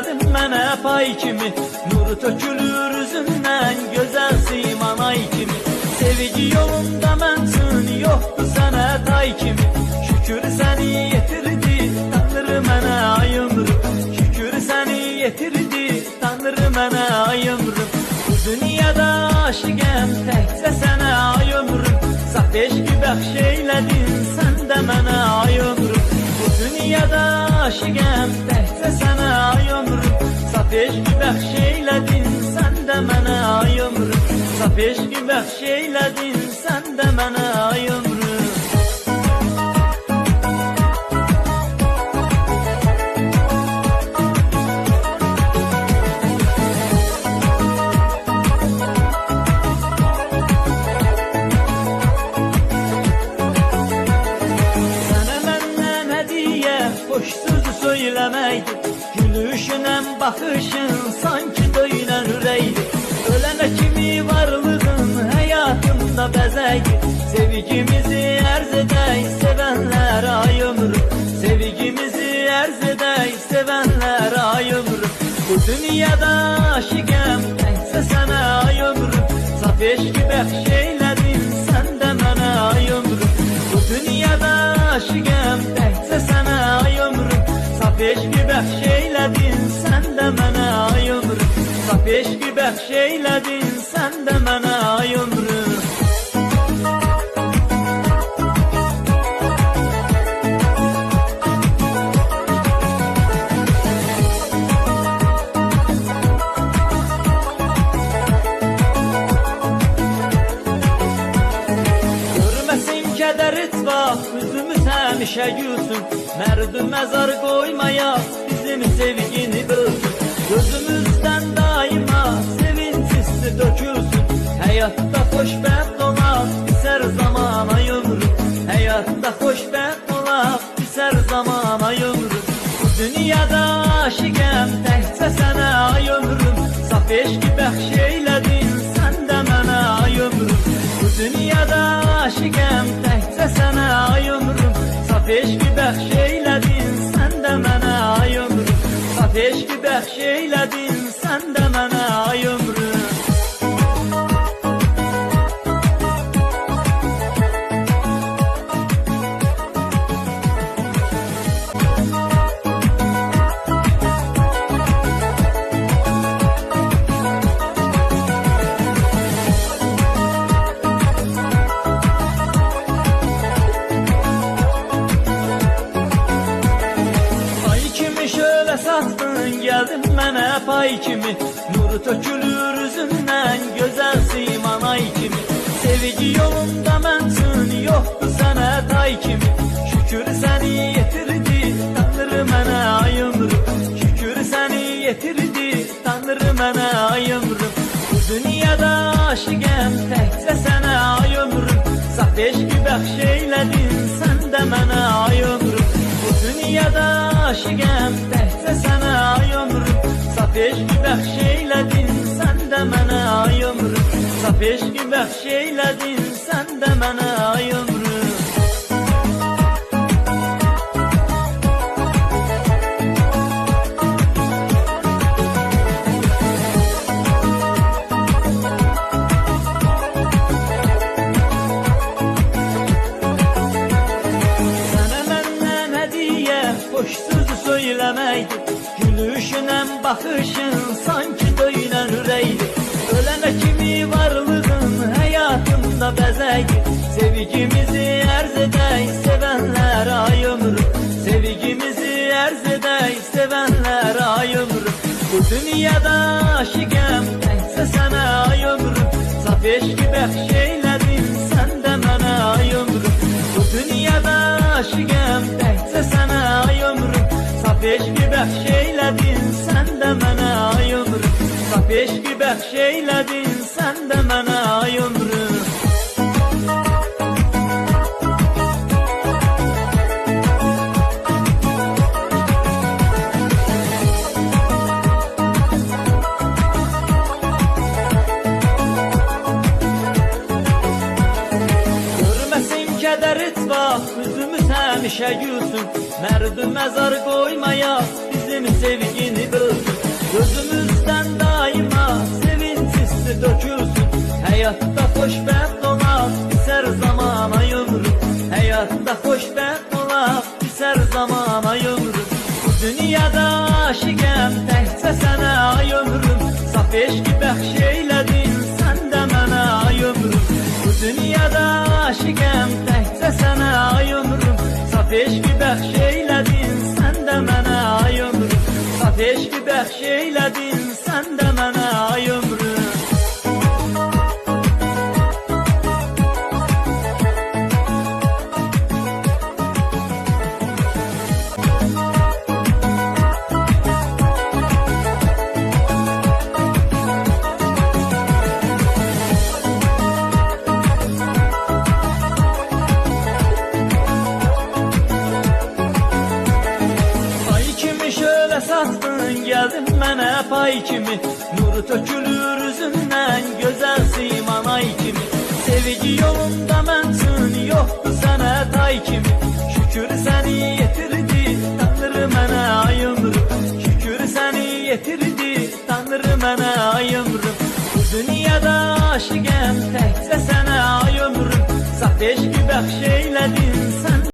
geldin mənə pay kimi, nuru tökülür üzündən, gözəl siman ay kimi. Sevgi yolunda mənsin, yoxdur sənə tay kimi. Şükür səni yetirdi, Tanrı mənə ay ömrüm. Şükür səni yetirdi, Tanrı mənə ay ömrüm. Bu dünyada aşıqəm, təkcə sənə ay ömrüm. Saf eşqi bəxş eylədin, sən də mənə ay ömrüm. Bu dünyada aşıqəm, təkcə sənə ay ömrüm. Saf eşqi bəxş eylədin, sən də mənə ay ömrüm. Saf eşqi bəxş eylədin, sən də mənə ay ömrüm. Boş sözü söylemeydi, gülüşünen bakışın sanki döyülen üreydi. Ölene kimi varlığın hayatımda bezeydi. Sevgimizi erz edey sevenler ay ömrüm. Sevgimizi erz edey sevenler ay ömrüm. Bu dünyada aşıqəm, təkcə sənə ay ömrüm. Saf eşqi bəxş eylədin, sən də mənə ay ömrüm. Bu dünyada aşıqəm, təkcə sənə ay ömrüm. Saf eşqi bəxş eylədin, sən də mənə ay ömrüm. Saf eşqi bəxş eylədin, sən də mənə ay ömrüm. Kədər etmə, üzümüz həmişə gülsün. Mərdü məzar qoymaya bizim sevgini bölsün. Gözümüzdən daima sevinç hissi dökülsün. Həyatda xoşbəxt olaq, bizər zaman ay ömrüm. Həyatda xoşbəxt olaq, bizər zaman ay ömrüm. Bu dünyada aşıqəm, təkcə sənə ay ömrüm. Saf eşqi bəxş eylədin, sən də mənə ay ömrüm. Bu dünyada aşıqəm, təkcə sənə ay ömrüm. Saf eşqi bəxş eylədin, sən də mənə ay ömrüm. Saf eşqi bəxş eylədin, sən də mənə ay ömrüm. Satdın geldin mənə pay kimi, nuru tökülür üzündən, gözəl siman ay kimi. Sevgi yolunda mənsin, yoxdur sənə tay kimi. Şükür səni yetirdi, Tanrı mənə ay ömrüm. Şükür səni yetirdi, Tanrı mənə ay ömrüm. Bu dünyada aşıqəm, təkcə sənə ay ömrüm. Saf eşqi bəxş eylədin, sən də mənə ay ömrüm. Bu dünyada aşıqəm, təkcə sənə ay ömrüm. Saf eşqi bəxş eylədin, sən də mənə ay ömrüm. Saf eşqi bəxş eylədin, sən də mənə ay ömrüm. Boş sözü söylemeydi, gülüşünen bakışın sanki döyülen üreydi. Ölene kimi varlığın hayatımda bezeydi. Sevgimizi erz edey sevenler ay ömrüm. Sevgimizi erz edey sevenler ay ömrüm. Bu dünyada aşıqəm, təkcə sənə ay ömrüm. Saf eşqi bəxş eylədin, sən də mənə ay ömrüm. Bu dünyada aşıqəm, təkcə sənə ay ömrüm. Saf eşqi bəxş eylədin, sən də mənə ay ömrüm. Saf eşqi bəxş eylədin, sən də mənə ay ömrüm. Kədər etmə, üzümüz həmişə gülsün. Mərdü məzar qoymaya bizim sevgini bölsün. Həyatda xoşbəxt olaq, bitər zaman ay ömrüm. Həyatda xoşbəxt olaq, bitər zaman ay ömrüm. Bu dünyada aşiqəm təkcə sənə ay ömrüm. Saf eşqi bəxş eylədin sən də mənə ay ömrüm. Bu dünyada aşiqəm təkcə sənə ay ömrüm. Saf eşqi bəxş eylədin sən də mənə ay ömrüm. Saf eşqi bəxş eylədin sən də mənə ay ömrüm. Sattın geldin mənə pay kimi, nuru tökülür üzündən.